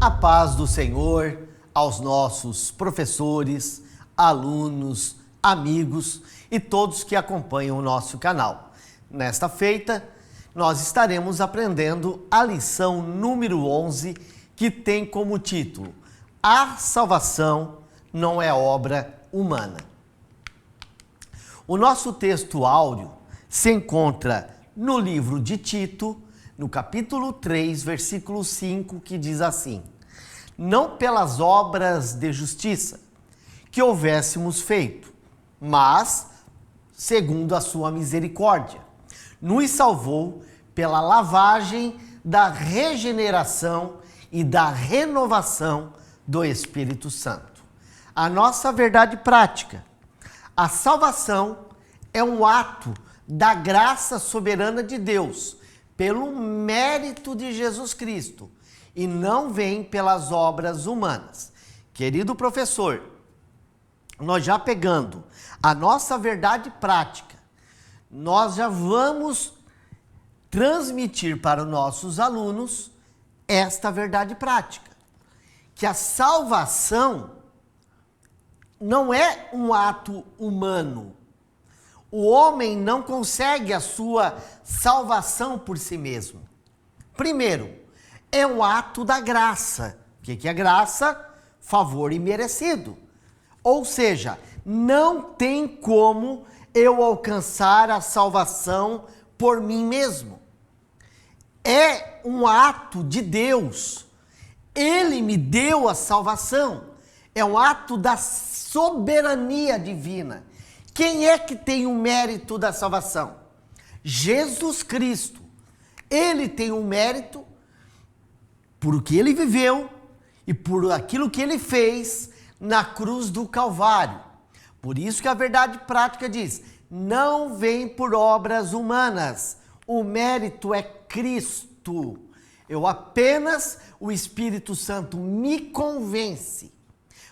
A paz do Senhor aos nossos professores, alunos, amigos e todos que acompanham o nosso canal. Nesta feita, nós estaremos aprendendo a lição número 11, que tem como título: A salvação não é obra humana. O nosso texto áureo se encontra no livro de Tito, no capítulo 3, versículo 5, que diz assim: não pelas obras de justiça que houvéssemos feito, mas segundo a sua misericórdia, nos salvou pela lavagem da regeneração e da renovação do Espírito Santo. A nossa verdade prática: a salvação é um ato da graça soberana de Deus, pelo mérito de Jesus Cristo, e não vem pelas obras humanas. Querido professor, nós já pegando a nossa verdade prática, nós já vamos transmitir para os nossos alunos esta verdade prática, que a salvação não é um ato humano. O homem não consegue a sua salvação por si mesmo. Primeiro, é um ato da graça. O que é graça? Favor imerecido. Ou seja, não tem como eu alcançar a salvação por mim mesmo. É um ato de Deus. Ele me deu a salvação. É um ato da soberania divina. Quem é que tem o mérito da salvação? Jesus Cristo. Ele tem o mérito por o que ele viveu e por aquilo que ele fez na cruz do Calvário. Por isso que a verdade prática diz: não vem por obras humanas, o mérito é Cristo. O Espírito Santo me convence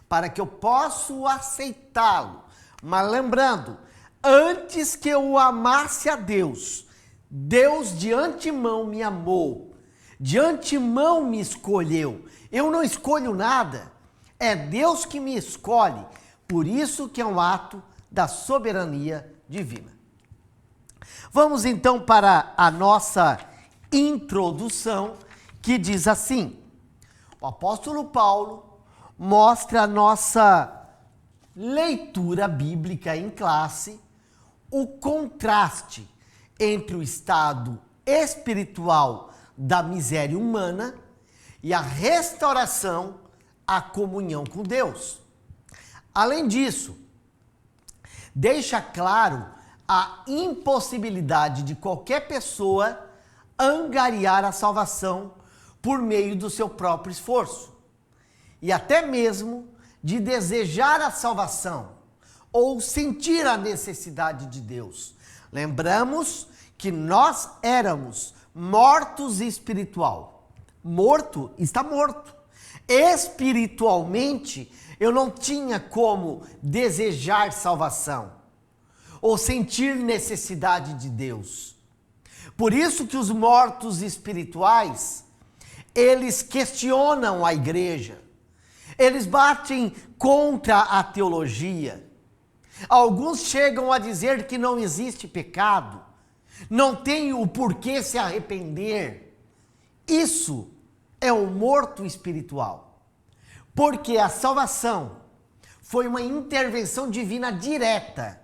para que eu possa aceitá-lo. Mas lembrando, antes que eu amasse a Deus, Deus de antemão me amou, de antemão me escolheu. Eu não escolho nada, é Deus que me escolhe. Por isso que é um ato da soberania divina. Vamos então para a nossa introdução, que diz assim: o apóstolo Paulo mostra a nossa leitura bíblica em classe, o contraste entre o estado espiritual da miséria humana e a restauração à comunhão com Deus. Além disso, deixa claro a impossibilidade de qualquer pessoa angariar a salvação por meio do seu próprio esforço, e até mesmo de desejar a salvação ou sentir a necessidade de Deus. Lembramos que nós éramos mortos espiritual. Morto está morto. Espiritualmente, eu não tinha como desejar salvação ou sentir necessidade de Deus. Por isso que os mortos espirituais, eles questionam a igreja. Eles batem contra a teologia. Alguns chegam a dizer que não existe pecado, não tem o porquê se arrepender. Isso é um morto espiritual, porque a salvação foi uma intervenção divina direta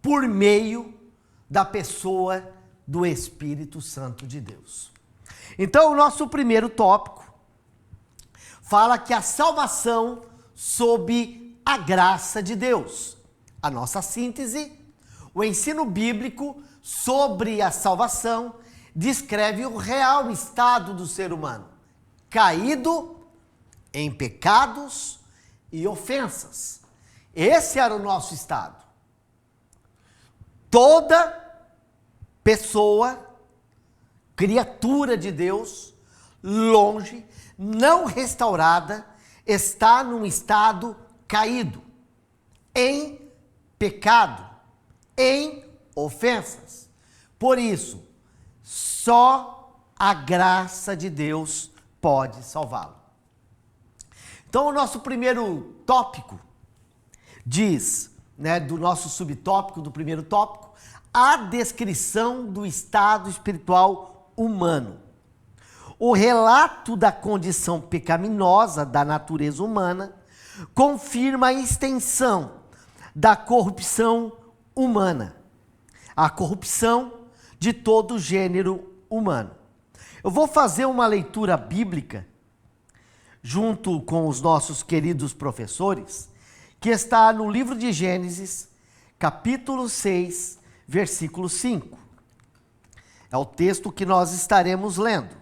por meio da pessoa do Espírito Santo de Deus. Então, o nosso primeiro tópico fala que a salvação sob a graça de Deus. A nossa síntese, o ensino bíblico sobre a salvação, descreve o real estado do ser humano, caído em pecados e ofensas. Esse era o nosso estado. Toda pessoa, criatura de Deus, longe, não restaurada, está num estado caído, em pecado, em ofensas. Por isso, só a graça de Deus pode salvá-lo. Então, o nosso primeiro tópico diz, do nosso subtópico, do primeiro tópico, a descrição do estado espiritual humano. O relato da condição pecaminosa da natureza humana confirma a extensão da corrupção humana, a corrupção de todo o gênero humano. Eu vou fazer uma leitura bíblica junto com os nossos queridos professores, que está no livro de Gênesis, capítulo 6, versículo 5. É o texto que nós estaremos lendo,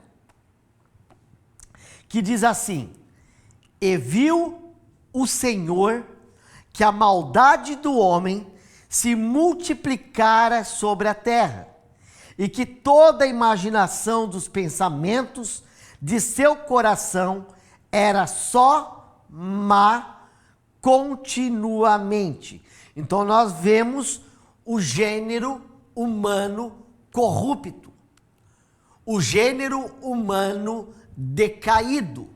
que diz assim: E viu o Senhor que a maldade do homem se multiplicara sobre a terra, e que toda a imaginação dos pensamentos de seu coração era só má continuamente. Então nós vemos o gênero humano corrupto, o gênero humano decaído,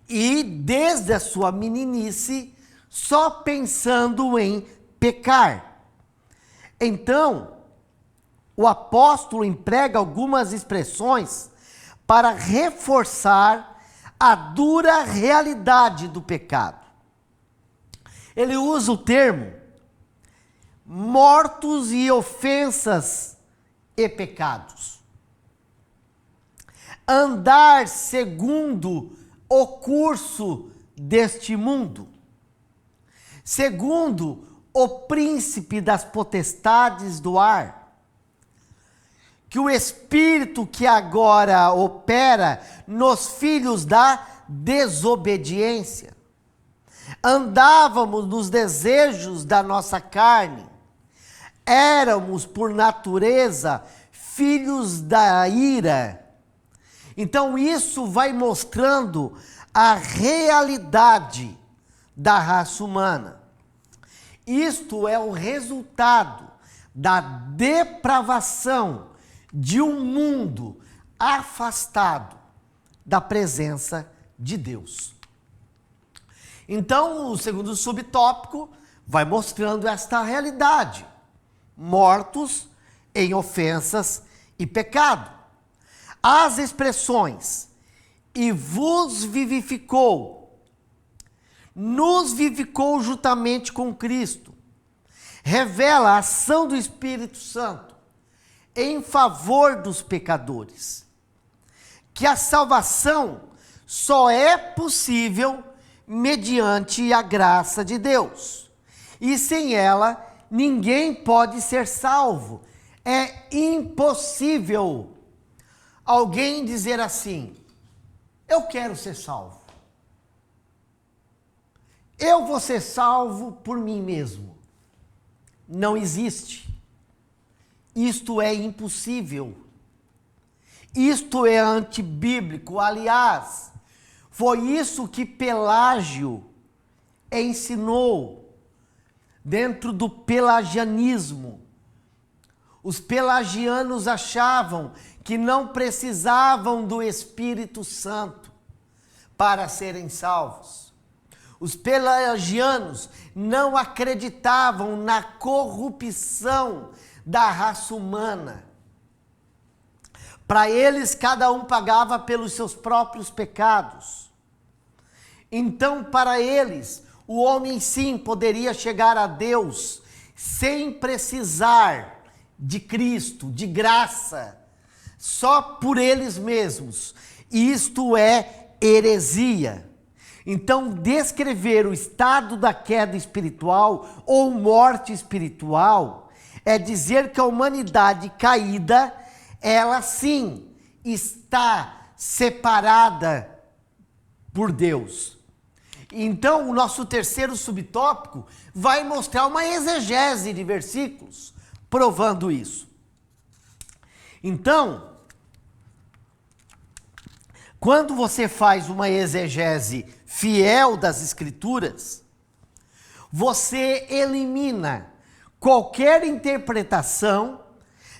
e desde a sua meninice só pensando em pecar. Então, o apóstolo emprega algumas expressões para reforçar a dura realidade do pecado. Ele usa o termo mortos e ofensas e pecados. Andar segundo o curso deste mundo, segundo o príncipe das potestades do ar, que o espírito que agora opera nos filhos da desobediência. Andávamos nos desejos da nossa carne, éramos por natureza filhos da ira. Então isso vai mostrando a realidade da raça humana. Isto é o resultado da depravação de um mundo afastado da presença de Deus. Então, o segundo subtópico vai mostrando esta realidade: mortos em ofensas e pecado. As expressões "e vos vivificou", nos vivificou juntamente com Cristo, revela a ação do Espírito Santo em favor dos pecadores, que a salvação só é possível mediante a graça de Deus, e sem ela ninguém pode ser salvo. É impossível alguém dizer assim: eu quero ser salvo, eu vou ser salvo por mim mesmo. Não existe. Isto é impossível. Isto é antibíblico. Aliás, foi isso que Pelágio ensinou dentro do pelagianismo. Os pelagianos achavam que não precisavam do Espírito Santo para serem salvos. Os pelagianos não acreditavam na corrupção da raça humana. Para eles, cada um pagava pelos seus próprios pecados. Então, para eles, o homem sim poderia chegar a Deus sem precisar de Cristo, de graça, só por eles mesmos. Isto é heresia. Então, descrever o estado da queda espiritual ou morte espiritual é dizer que a humanidade caída, ela sim está separada por Deus. Então, o nosso terceiro subtópico vai mostrar uma exegese de versículos provando isso. Então, quando você faz uma exegese fiel das Escrituras, você elimina qualquer interpretação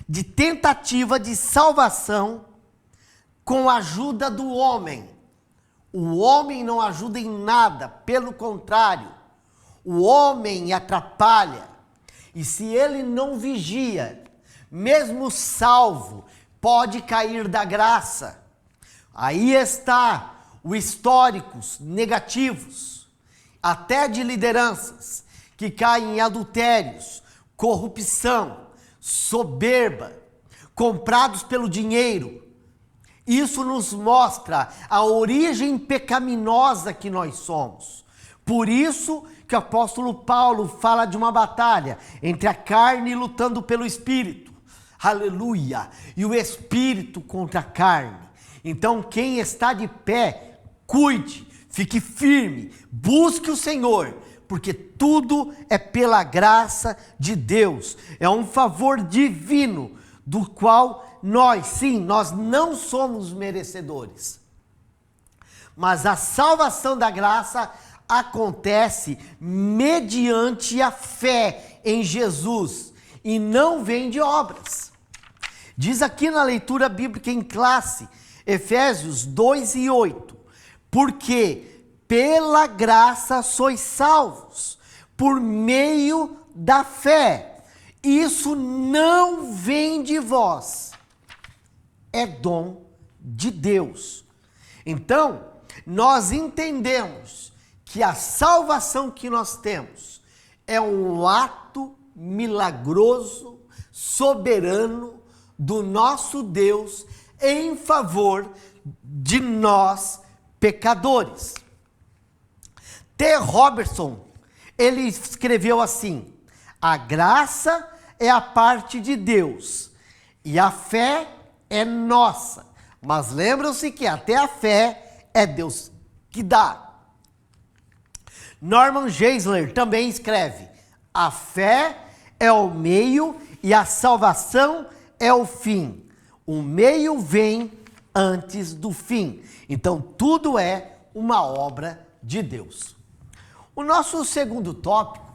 de tentativa de salvação com a ajuda do homem. O homem não ajuda em nada, pelo contrário, o homem atrapalha. E se ele não vigia, mesmo salvo, pode cair da graça. Aí está os históricos negativos, até de lideranças, que caem em adultérios, corrupção, soberba, comprados pelo dinheiro. Isso nos mostra a origem pecaminosa que nós somos. Por isso que o apóstolo Paulo fala de uma batalha entre a carne lutando pelo espírito. Aleluia! E o espírito contra a carne. Então, quem está de pé, cuide, fique firme, busque o Senhor, porque tudo é pela graça de Deus. É um favor divino, do qual nós não somos merecedores. Mas a salvação da graça acontece mediante a fé em Jesus e não vem de obras. Diz aqui na leitura bíblica em classe, Efésios 2:8, porque pela graça sois salvos, por meio da fé. Isso não vem de vós, é dom de Deus. Então, nós entendemos que a salvação que nós temos é um ato milagroso, soberano do nosso Deus em favor de nós pecadores. T. Robertson, ele escreveu assim: a graça é a parte de Deus e a fé é nossa. Mas lembram-se que até a fé é Deus que dá. Norman Geisler também escreve: a fé é o meio e a salvação é o fim. O meio vem antes do fim. Então tudo é uma obra de Deus. O nosso segundo tópico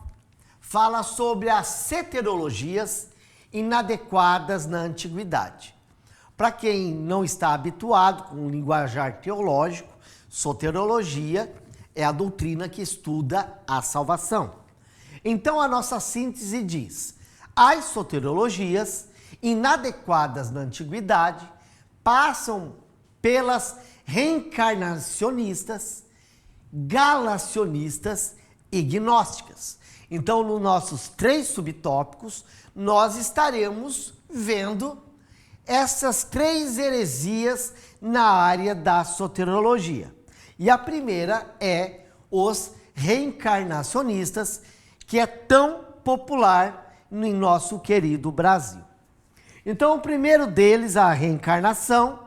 fala sobre as soteriologias inadequadas na antiguidade. Para quem não está habituado com o linguajar teológico, soteriologia é a doutrina que estuda a salvação. Então a nossa síntese diz: as soteriologias inadequadas na antiguidade passam pelas reencarnacionistas, galacionistas e gnósticas. Então, nos nossos 3 subtópicos, nós estaremos vendo essas 3 heresias na área da soteriologia. E a primeira é os reencarnacionistas, que é tão popular em nosso querido Brasil. Então, o primeiro deles, a reencarnação,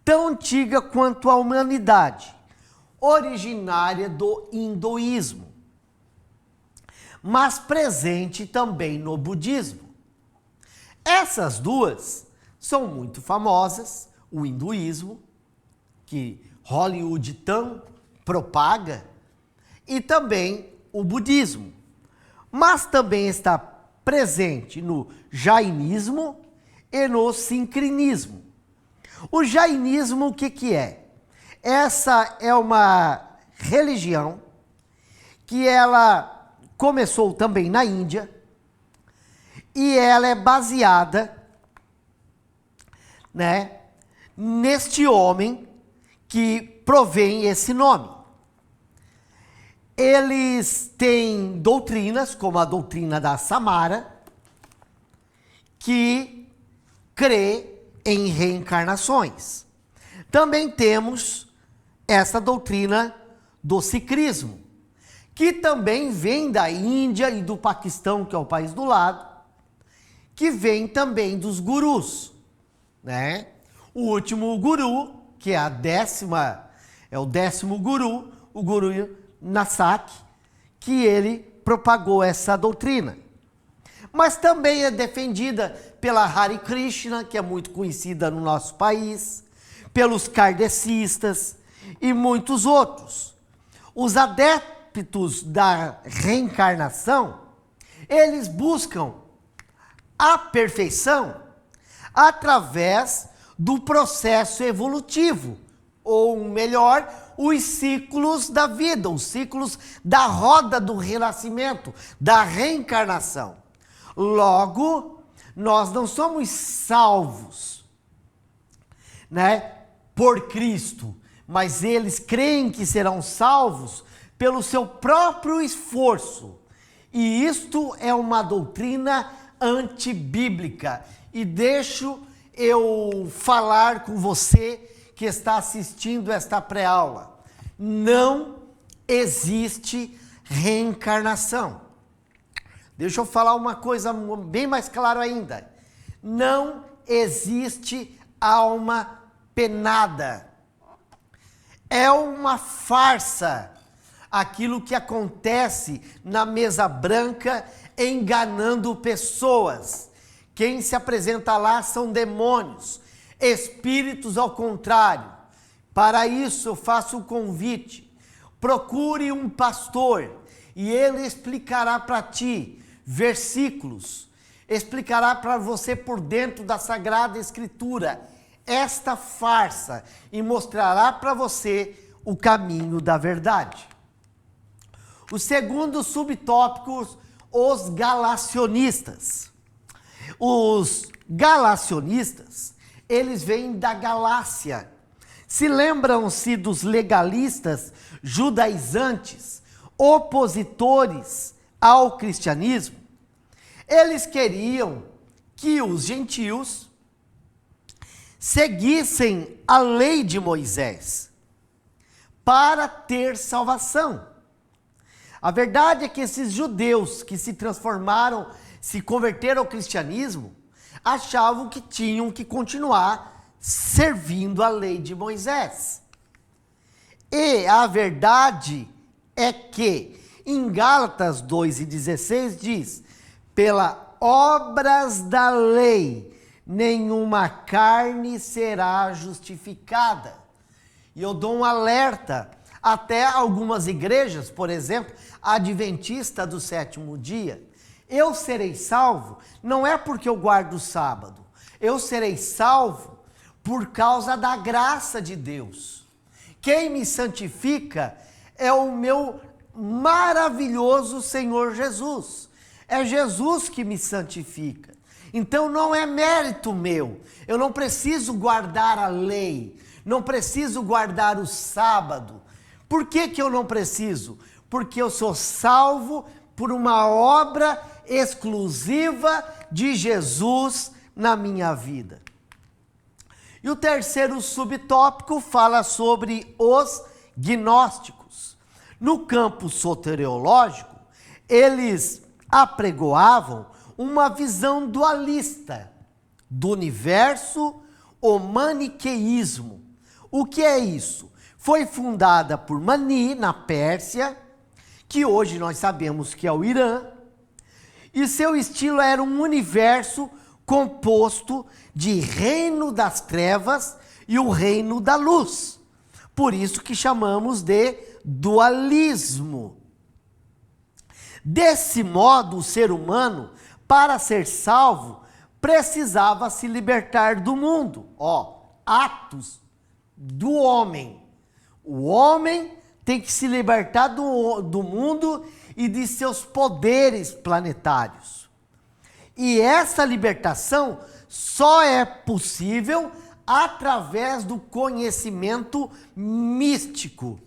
tão antiga quanto a humanidade, originária do hinduísmo, mas presente também no budismo. Essas duas são muito famosas, o hinduísmo, que Hollywood tão propaga, e também o budismo. Mas também está presente no jainismo e no sincretismo. O jainismo, o que é? Essa é uma religião que ela começou também na Índia e ela é baseada, neste homem que provém esse nome. Eles têm doutrinas, como a doutrina da Samara, que crê em reencarnações. Também temos essa doutrina do sikhismo, que também vem da Índia e do Paquistão, que é o país do lado, que vem também dos gurus, O último guru, que é o 10º guru, o Guru Nanak, que ele propagou essa doutrina. Mas também é defendida pela Hare Krishna, que é muito conhecida no nosso país, pelos kardecistas e muitos outros. Os adeptos da reencarnação, eles buscam a perfeição através do processo evolutivo, ou melhor, os ciclos da vida, os ciclos da roda do renascimento, da reencarnação. Logo, nós não somos salvos, né, por Cristo, mas eles creem que serão salvos pelo seu próprio esforço. E isto é uma doutrina antibíblica. E deixo eu falar com você que está assistindo esta pré-aula. Não existe reencarnação. Deixa eu falar uma coisa bem mais clara ainda. Não existe alma penada. É uma farsa aquilo que acontece na mesa branca enganando pessoas. Quem se apresenta lá são demônios, espíritos ao contrário. Para isso eu faço o convite. Procure um pastor e ele explicará para ti versículos, explicará para você por dentro da Sagrada Escritura esta farsa e mostrará para você o caminho da verdade. O segundo subtópico, os galacionistas. Os galacionistas, eles vêm da Galácia. Se lembram-se dos legalistas judaizantes, opositores ao cristianismo? Eles queriam que os gentios seguissem a lei de Moisés para ter salvação. A verdade é que esses judeus que se transformaram, se converteram ao cristianismo, achavam que tinham que continuar servindo a lei de Moisés. E a verdade é que em Gálatas 2:16 diz: pela obras da lei, nenhuma carne será justificada. E eu dou um alerta, até algumas igrejas, por exemplo, a adventista do sétimo dia, eu serei salvo, não é porque eu guardo o sábado, eu serei salvo por causa da graça de Deus. Quem me santifica é o meu maravilhoso Senhor Jesus. É Jesus que me santifica. Então não é mérito meu. Eu não preciso guardar a lei. Não preciso guardar o sábado. Por que que eu não preciso? Porque eu sou salvo por uma obra exclusiva de Jesus na minha vida. E o terceiro subtópico fala sobre os gnósticos. No campo soteriológico, eles apregoavam uma visão dualista do universo, o maniqueísmo. O que é isso? Foi fundada por Mani, na Pérsia, que hoje nós sabemos que é o Irã, e seu estilo era um universo composto de reino das trevas e o reino da luz. Por isso que chamamos de dualismo. Desse modo, o ser humano, para ser salvo, precisava se libertar do mundo. Atos do homem. O homem tem que se libertar do mundo e de seus poderes planetários. E essa libertação só é possível através do conhecimento místico.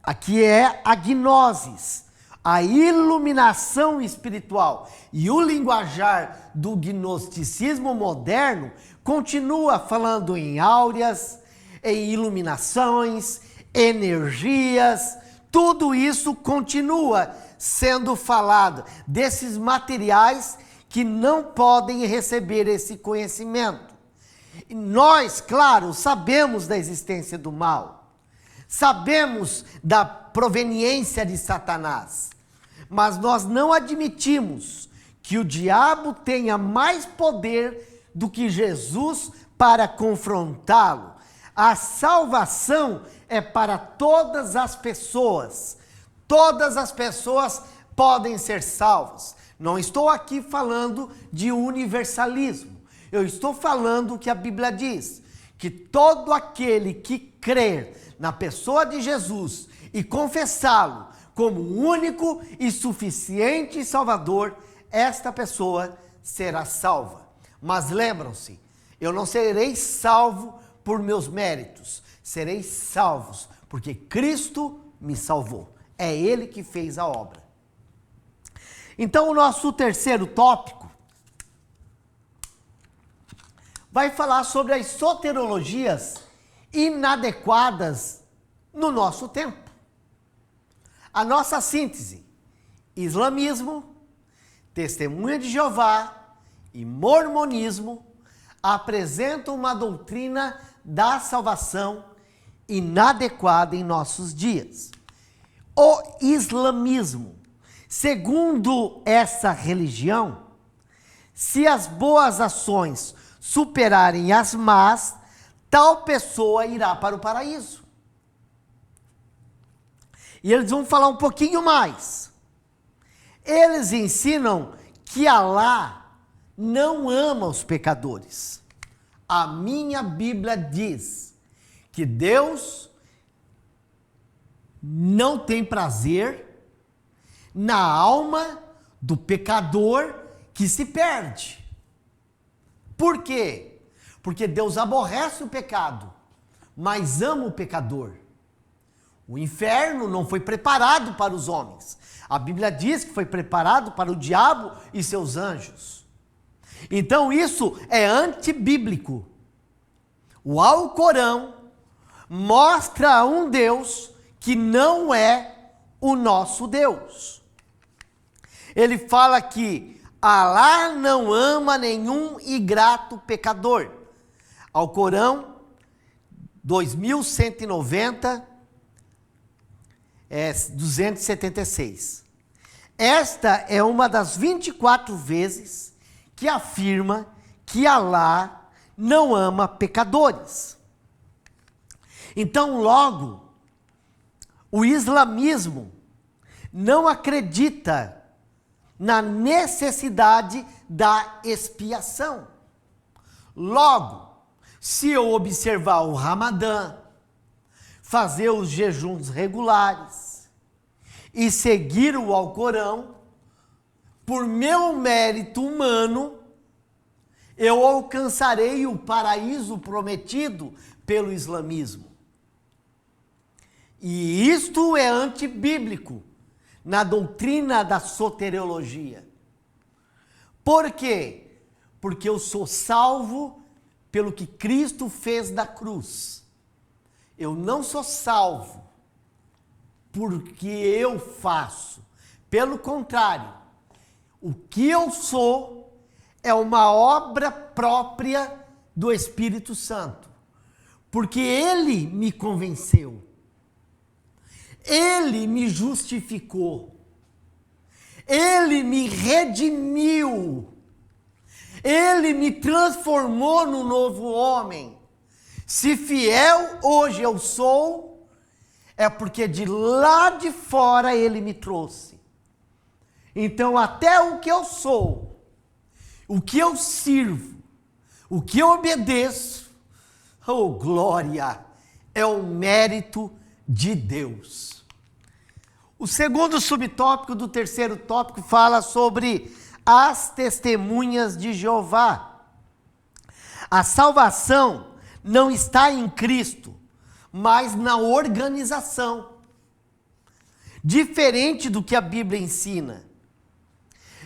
Aqui é a gnosis, a iluminação espiritual. E o linguajar do gnosticismo moderno continua falando em áureas, em iluminações, energias. Tudo isso continua sendo falado desses materiais que não podem receber esse conhecimento. E nós, claro, sabemos da existência do mal, sabemos da proveniência de Satanás, mas nós não admitimos que o diabo tenha mais poder do que Jesus para confrontá-lo. A salvação é para todas as pessoas. Todas as pessoas podem ser salvas. Não estou aqui falando de universalismo. Eu estou falando o que a Bíblia diz, que todo aquele que crer na pessoa de Jesus e confessá-lo como único e suficiente Salvador, esta pessoa será salva. Mas lembram-se, eu não serei salvo por meus méritos, serei salvos porque Cristo me salvou. É Ele que fez a obra. Então, o nosso terceiro tópico vai falar sobre as soteriologias inadequadas no nosso tempo. A nossa síntese: islamismo, testemunha de Jeová e mormonismo apresentam uma doutrina da salvação inadequada em nossos dias. O islamismo, segundo essa religião, se as boas ações superarem as más, tal pessoa irá para o paraíso. E eles vão falar um pouquinho mais. Eles ensinam que Alá não ama os pecadores. A minha Bíblia diz que Deus não tem prazer na alma do pecador que se perde. Por quê? Porque Deus aborrece o pecado, mas ama o pecador. O inferno não foi preparado para os homens. A Bíblia diz que foi preparado para o diabo e seus anjos. Então isso é antibíblico. O Alcorão mostra um Deus que não é o nosso Deus. Ele fala que Alá não ama nenhum ingrato pecador. Alcorão 2190, 276. Esta é uma das 24 vezes que afirma que Alá não ama pecadores. Então, logo, o islamismo não acredita na necessidade da expiação. Logo, se eu observar o Ramadã, fazer os jejuns regulares e seguir o Alcorão, por meu mérito humano, eu alcançarei o paraíso prometido pelo islamismo. E isto é antibíblico na doutrina da soteriologia. Por quê? Porque eu sou salvo pelo que Cristo fez da cruz. Eu não sou salvo porque eu faço. Pelo contrário, o que eu sou é uma obra própria do Espírito Santo. Porque Ele me convenceu. Ele me justificou. Ele me redimiu. Ele me transformou no novo homem. Se fiel hoje eu sou, é porque de lá de fora Ele me trouxe. Então até o que eu sou, o que eu sirvo, o que eu obedeço, oh glória, é o mérito de Deus. O segundo subtópico do terceiro tópico fala sobre as testemunhas de Jeová. A salvação não está em Cristo, mas na organização. Diferente do que a Bíblia ensina.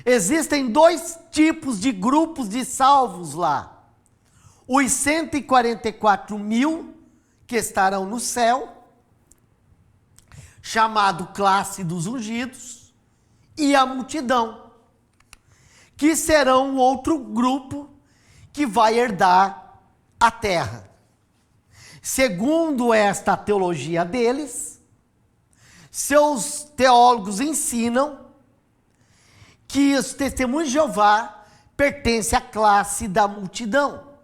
Existem dois tipos de grupos de salvos lá. Os 144 mil que estarão no céu, chamado classe dos ungidos, e a multidão, que serão um outro grupo que vai herdar a terra. Segundo esta teologia deles, seus teólogos ensinam que os testemunhos de Jeová pertencem à classe da multidão.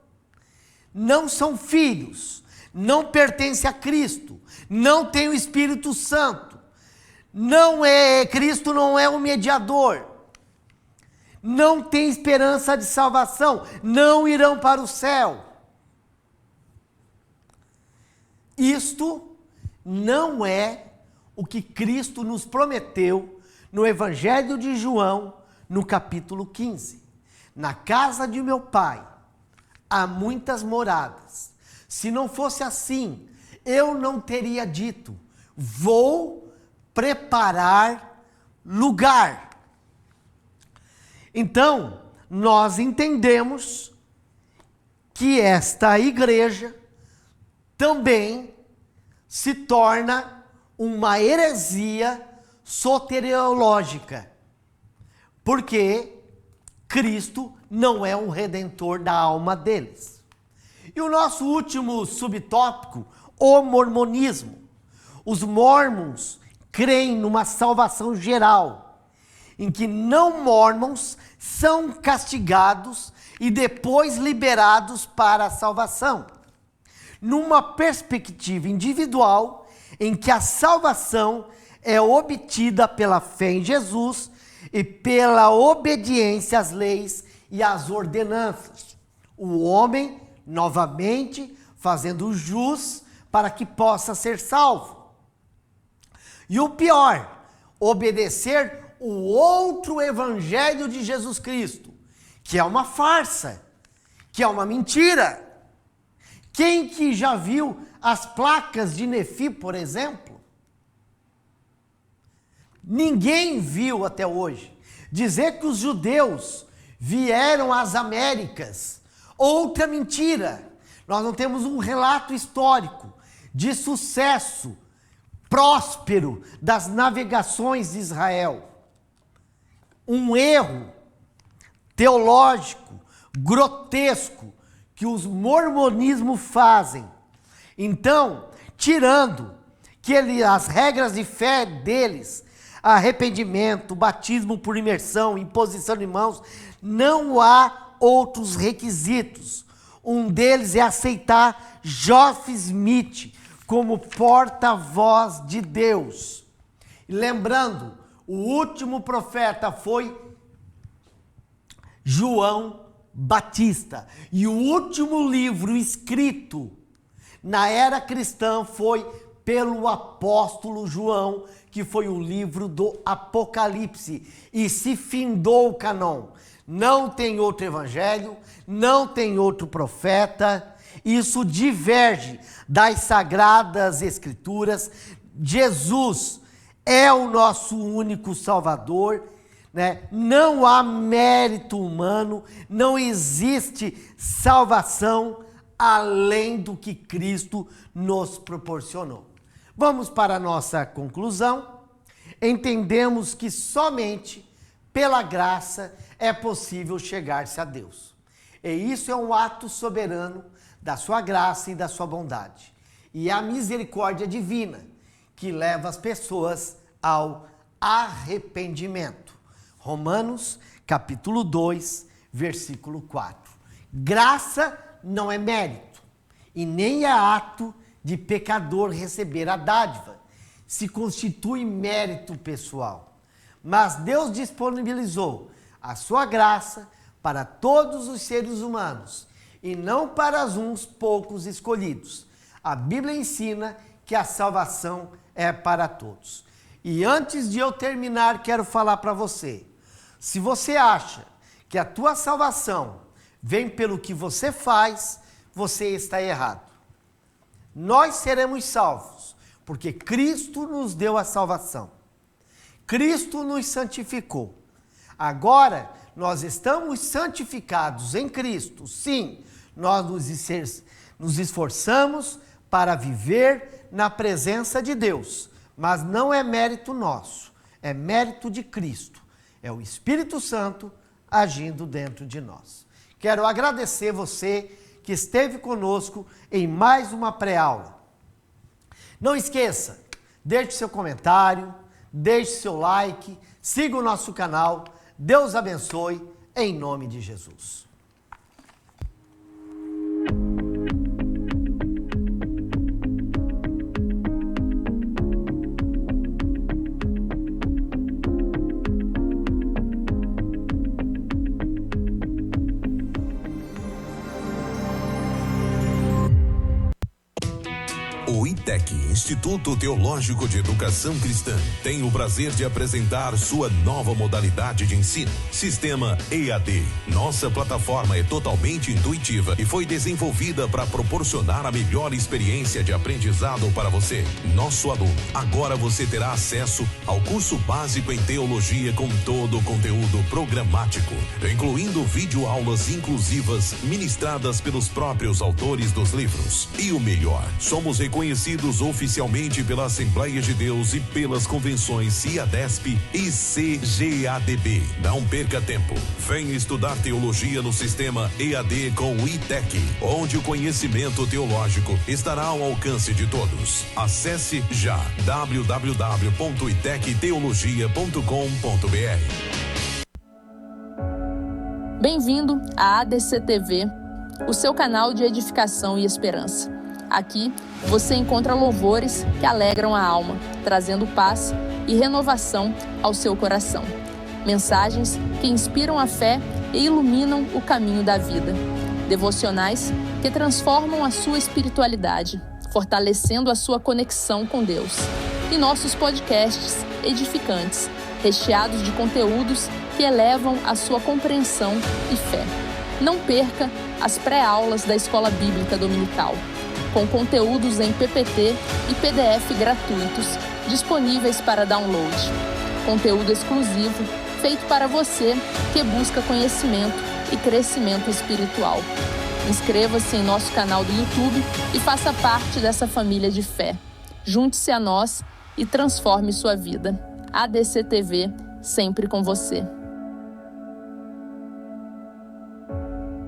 Não são filhos, não pertencem a Cristo, não tem o Espírito Santo, Cristo não é o mediador, não tem esperança de salvação, não irão para o céu. Isto não é o que Cristo nos prometeu no Evangelho de João, no capítulo 15. Na casa de meu Pai há muitas moradas. Se não fosse assim, eu não teria dito: vou preparar lugar. Então, nós entendemos que esta igreja também se torna uma heresia soteriológica, porque Cristo não é o redentor da alma deles. E o nosso último subtópico, o mormonismo. Os mormons creem numa salvação geral, em que não mormons são castigados e depois liberados para a salvação, numa perspectiva individual em que a salvação é obtida pela fé em Jesus e pela obediência às leis e às ordenanças. O homem, novamente, fazendo jus para que possa ser salvo. E o pior, obedecer o outro evangelho de Jesus Cristo, que é uma farsa, que é uma mentira. Quem que já viu as placas de Nefi, por exemplo? Ninguém viu até hoje. Dizer que os judeus vieram às Américas, outra mentira. Nós não temos um relato histórico de sucesso próspero das navegações de Israel. Um erro teológico, grotesco, que os mormonismos fazem. Então, tirando as regras de fé deles, arrependimento, batismo por imersão, imposição de mãos, não há outros requisitos. Um deles é aceitar Joseph Smith como porta-voz de Deus. E lembrando, o último profeta foi João Batista. E o último livro escrito na era cristã foi pelo apóstolo João, que foi o livro do Apocalipse. E se findou o cânon. Não tem outro evangelho, não tem outro profeta. Isso diverge das sagradas escrituras. Jesus é o nosso único Salvador, né? Não há mérito humano, não existe salvação além do que Cristo nos proporcionou. Vamos para a nossa conclusão. Entendemos que somente pela graça é possível chegar-se a Deus. E isso é um ato soberano da sua graça e da sua bondade. E a misericórdia divina que leva as pessoas ao arrependimento. Romanos, capítulo 2, versículo 4. Graça não é mérito, e nem é ato de pecador receber a dádiva. Se constitui mérito pessoal. Mas Deus disponibilizou a sua graça para todos os seres humanos, e não para uns poucos escolhidos. A Bíblia ensina que a salvação é para todos. E antes de eu terminar, quero falar para você. Se você acha que a tua salvação vem pelo que você faz, você está errado. Nós seremos salvos, porque Cristo nos deu a salvação. Cristo nos santificou. Agora, nós estamos santificados em Cristo. Sim, nós nos esforçamos para viver na presença de Deus. Mas não é mérito nosso, é mérito de Cristo. É o Espírito Santo agindo dentro de nós. Quero agradecer você que esteve conosco em mais uma pré-aula. Não esqueça, deixe seu comentário, deixe seu like, siga o nosso canal. Deus abençoe, em nome de Jesus. O ITEC, Instituto Teológico de Educação Cristã, tem o prazer de apresentar sua nova modalidade de ensino, Sistema EAD. Nossa plataforma é totalmente intuitiva e foi desenvolvida para proporcionar a melhor experiência de aprendizado para você, nosso aluno. Agora você terá acesso ao curso básico em teologia com todo o conteúdo programático, incluindo videoaulas inclusivas ministradas pelos próprios autores dos livros. E o melhor, somos reconhecidos oficialmente pela Assembleia de Deus e pelas convenções CIADESP e CGADB. Não perca tempo. Venha estudar teologia no sistema EAD com o ITEC, onde o conhecimento teológico estará ao alcance de todos. Acesse já www.itecteologia.com.br. Bem-vindo à ADC TV, o seu canal de edificação e esperança. Aqui você encontra louvores que alegram a alma, trazendo paz e renovação ao seu coração. Mensagens que inspiram a fé e iluminam o caminho da vida. Devocionais que transformam a sua espiritualidade, fortalecendo a sua conexão com Deus. E nossos podcasts edificantes, recheados de conteúdos que elevam a sua compreensão e fé. Não perca as pré-aulas da Escola Bíblica Dominical, com conteúdos em PPT e PDF gratuitos, disponíveis para download. Conteúdo exclusivo, feito para você que busca conhecimento e crescimento espiritual. Inscreva-se em nosso canal do YouTube e faça parte dessa família de fé. Junte-se a nós e transforme sua vida. ADC TV, sempre com você.